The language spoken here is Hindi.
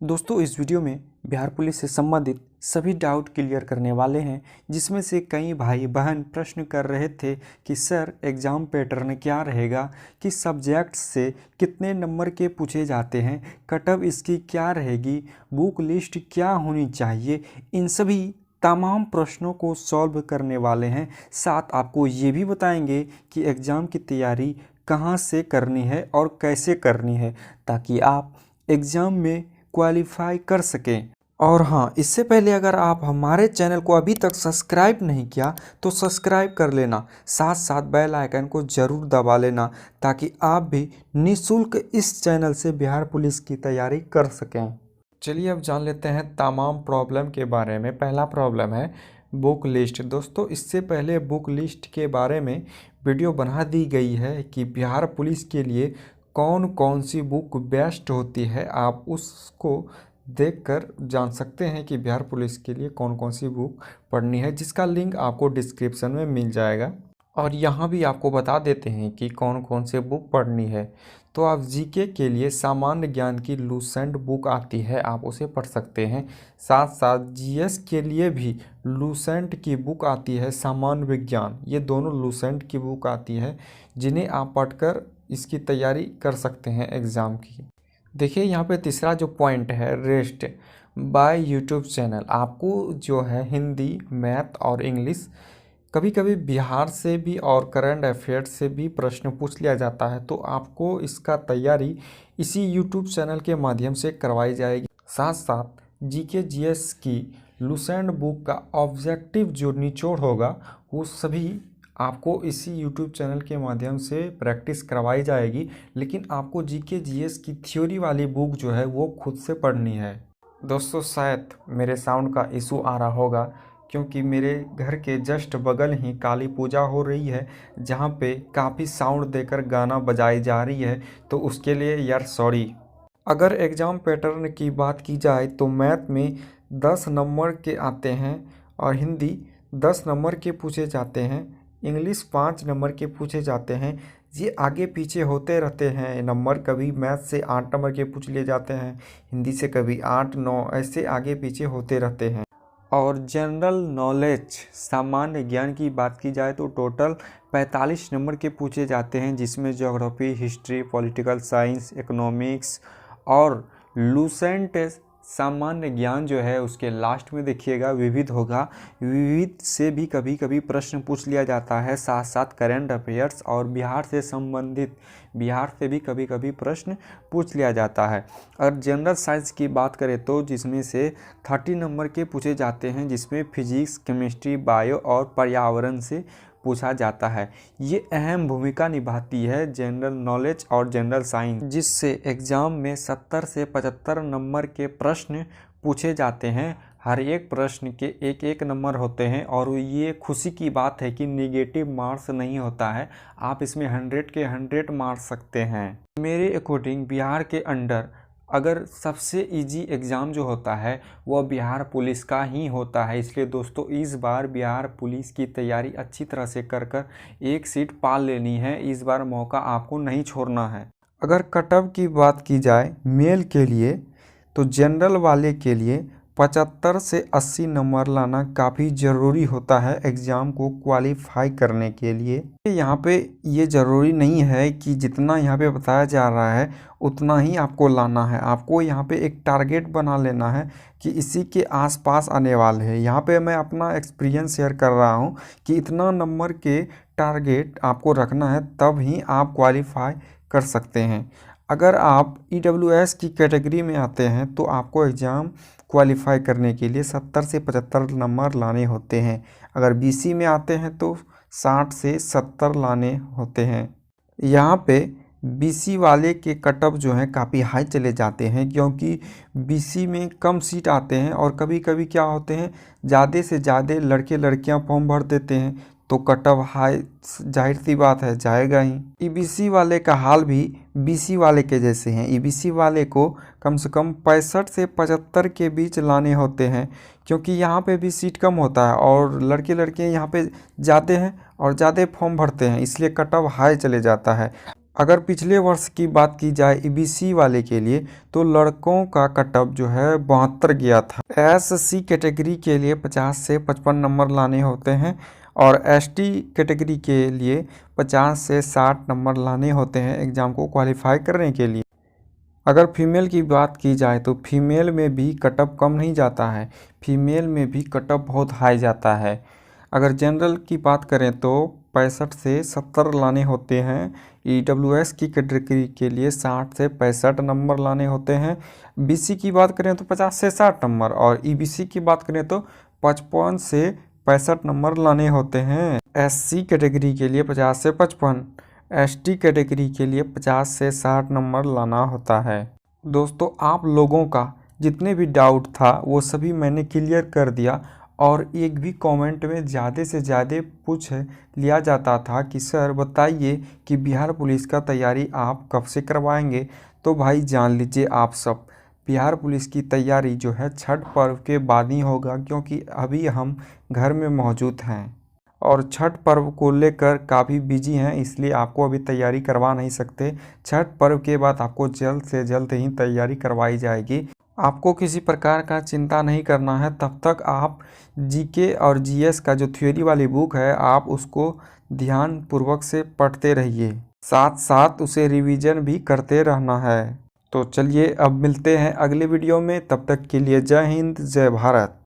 दोस्तों इस वीडियो में बिहार पुलिस से संबंधित सभी डाउट क्लियर करने वाले हैं, जिसमें से कई भाई बहन प्रश्न कर रहे थे कि सर एग्ज़ाम पैटर्न क्या रहेगा, किस सब्जेक्ट से कितने नंबर के पूछे जाते हैं, कट ऑफ इसकी क्या रहेगी, बुक लिस्ट क्या होनी चाहिए। इन सभी तमाम प्रश्नों को सॉल्व करने वाले हैं। साथ आपको ये भी बताएंगे कि एग्ज़ाम की तैयारी कहाँ से करनी है और कैसे करनी है, ताकि आप एग्ज़ाम में क्वालिफाई कर सकें। और हाँ, इससे पहले अगर आप हमारे चैनल को अभी तक सब्सक्राइब नहीं किया तो सब्सक्राइब कर लेना, साथ साथ बेल आइकन को ज़रूर दबा लेना, ताकि आप भी निःशुल्क इस चैनल से बिहार पुलिस की तैयारी कर सकें। चलिए अब जान लेते हैं तमाम प्रॉब्लम के बारे में। पहला प्रॉब्लम है बुक लिस्ट। दोस्तों इससे पहले बुक लिस्ट के बारे में वीडियो बना दी गई है कि बिहार पुलिस के लिए कौन कौन सी बुक बेस्ट होती है। आप उसको देखकर जान सकते हैं कि बिहार पुलिस के लिए कौन कौन सी बुक पढ़नी है, जिसका लिंक आपको डिस्क्रिप्शन में मिल जाएगा। और यहाँ भी आपको बता देते हैं कि कौन कौन से बुक पढ़नी है। तो आप जीके के लिए सामान्य ज्ञान की लूसेंट बुक आती है, आप उसे पढ़ सकते हैं। साथ साथ जीएस के लिए भी लूसेंट की बुक आती है, सामान्य विज्ञान, ये दोनों लूसेंट की बुक आती है, जिन्हें आप पढ़कर इसकी तैयारी कर सकते हैं एग्ज़ाम की। देखिए यहाँ पे तीसरा जो पॉइंट है रेस्ट बाय यूट्यूब चैनल। आपको जो है हिंदी, मैथ और इंग्लिश कभी कभी बिहार से भी और करंट अफेयर्स से भी प्रश्न पूछ लिया जाता है, तो आपको इसका तैयारी इसी यूट्यूब चैनल के माध्यम से करवाई जाएगी। साथ साथ जीके जीएस की लूसेंट बुक का ऑब्जेक्टिव जो निचोड़ होगा वो सभी आपको इसी यूट्यूब चैनल के माध्यम से प्रैक्टिस करवाई जाएगी। लेकिन आपको जीके जीएस की थ्योरी वाली बुक जो है वो खुद से पढ़नी है। दोस्तों शायद मेरे साउंड का इशू आ रहा होगा, क्योंकि मेरे घर के जस्ट बगल ही काली पूजा हो रही है, जहाँ पे काफ़ी साउंड देकर गाना बजाई जा रही है, तो उसके लिए यार सॉरी। अगर एग्ज़ाम पैटर्न की बात की जाए तो मैथ में 10 नंबर के आते हैं और हिंदी 10 नंबर के पूछे जाते हैं, इंग्लिश 5 नंबर के पूछे जाते हैं। ये आगे पीछे होते रहते हैं नंबर, कभी मैथ से 8 नंबर के पूछ लिए जाते हैं, हिंदी से कभी 8 9 ऐसे आगे पीछे होते रहते हैं। और जनरल नॉलेज सामान्य ज्ञान की बात की जाए तो टोटल 45 नंबर के पूछे जाते हैं, जिसमें geography, history, political science, economics और लूसेंट सामान्य ज्ञान जो है उसके लास्ट में देखिएगा विविध होगा। विविध से भी कभी कभी प्रश्न पूछ लिया जाता है, साथ साथ करंट अफेयर्स और बिहार से संबंधित बिहार से भी कभी कभी प्रश्न पूछ लिया जाता है। और जनरल साइंस की बात करें तो जिसमें से 30 नंबर के पूछे जाते हैं, जिसमें फिजिक्स, केमिस्ट्री, बायो और पर्यावरण से पूछा जाता है। ये अहम भूमिका निभाती है जनरल नॉलेज और जनरल साइंस, जिससे एग्ज़ाम में 70 से 75 नंबर के प्रश्न पूछे जाते हैं। हर एक प्रश्न के एक एक नंबर होते हैं और ये खुशी की बात है कि नेगेटिव मार्क्स नहीं होता है, आप इसमें 100 के 100 मार सकते हैं। मेरे अकॉर्डिंग बिहार के अंडर अगर सबसे इजी एग्ज़ाम जो होता है वह बिहार पुलिस का ही होता है। इसलिए दोस्तों इस बार बिहार पुलिस की तैयारी अच्छी तरह से कर एक सीट पा लेनी है। इस बार मौका आपको नहीं छोड़ना है। अगर कट ऑफ की बात की जाए मेल के लिए तो जनरल वाले के लिए 75 से 80 नंबर लाना काफ़ी ज़रूरी होता है एग्ज़ाम को क्वालिफाई करने के लिए। यहाँ पे ये ज़रूरी नहीं है कि जितना यहाँ पे बताया जा रहा है उतना ही आपको लाना है। आपको यहाँ पे एक टारगेट बना लेना है कि इसी के आसपास आने वाले हैं। यहाँ पे मैं अपना एक्सपीरियंस शेयर कर रहा हूँ कि इतना नंबर के टारगेट आपको रखना है, तब ही आप क्वालिफाई कर सकते हैं। अगर आप EWS की कैटेगरी में आते हैं तो आपको एग्ज़ाम क्वालिफाई करने के लिए 70 से 75 नंबर लाने होते हैं। अगर BC में आते हैं तो 60 से 70 लाने होते हैं। यहाँ पे BC वाले के कट ऑफ जो हैं काफ़ी हाई चले जाते हैं, क्योंकि BC में कम सीट आते हैं और कभी कभी क्या होते हैं ज़्यादा से ज़्यादा लड़के लड़कियाँ फॉर्म भर देते हैं, तो कट ऑफ हाई जाहिर सी बात है जाएगा ही। EBC वाले का हाल भी BC वाले के जैसे हैं। EBC वाले को कम से कम 65 से 75 के बीच लाने होते हैं, क्योंकि यहाँ पे भी सीट कम होता है और लड़के लड़कियाँ यहाँ पे ज़्यादा हैं और ज़्यादा फॉर्म भरते हैं, इसलिए कट ऑफ हाई चले जाता है। अगर पिछले वर्ष की बात की जाए ईबीसी वाले के लिए तो लड़कों का कटअप जो है 72 गया था। एससी कैटेगरी के लिए 50 से 55 नंबर लाने होते हैं और एसटी कैटेगरी के लिए 50 से 60 नंबर लाने होते हैं एग्ज़ाम को क्वालिफाई करने के लिए। अगर फीमेल की बात की जाए तो फीमेल में भी कटअप कम नहीं जाता है, फीमेल में भी कटअप बहुत हाई जाता है। अगर जनरल की बात करें तो 65 से 70 लाने होते हैं। ईडब्ल्यूएस की कैटेगरी के लिए 60 से 65 नंबर लाने होते हैं। बीसी की बात करें तो 50 से 60 नंबर और ईबीसी की बात करें तो 55 से 65 नंबर लाने होते हैं। एससी कैटेगरी के लिए 50 से 55, एसटी कैटेगरी के लिए 50 से 60 नंबर लाना होता है। दोस्तों, आप लोगों का जितने भी डाउट था वो सभी मैंने क्लियर कर दिया और एक भी कमेंट में ज़्यादा से ज़्यादा पूछ लिया जाता था कि सर बताइए कि बिहार पुलिस का तैयारी आप कब से करवाएंगे। तो भाई जान लीजिए आप सब, बिहार पुलिस की तैयारी जो है छठ पर्व के बाद ही होगा, क्योंकि अभी हम घर में मौजूद हैं और छठ पर्व को लेकर काफ़ी बिजी हैं, इसलिए आपको अभी तैयारी करवा नहीं सकते। छठ पर्व के बाद आपको जल्द से जल्द ही तैयारी करवाई जाएगी। आपको किसी प्रकार का चिंता नहीं करना है। तब तक आप जीके और जीएस का जो थ्योरी वाली बुक है आप उसको ध्यान पूर्वक से पढ़ते रहिए, साथ साथ उसे रिवीजन भी करते रहना है। तो चलिए अब मिलते हैं अगले वीडियो में, तब तक के लिए जय हिंद जय भारत।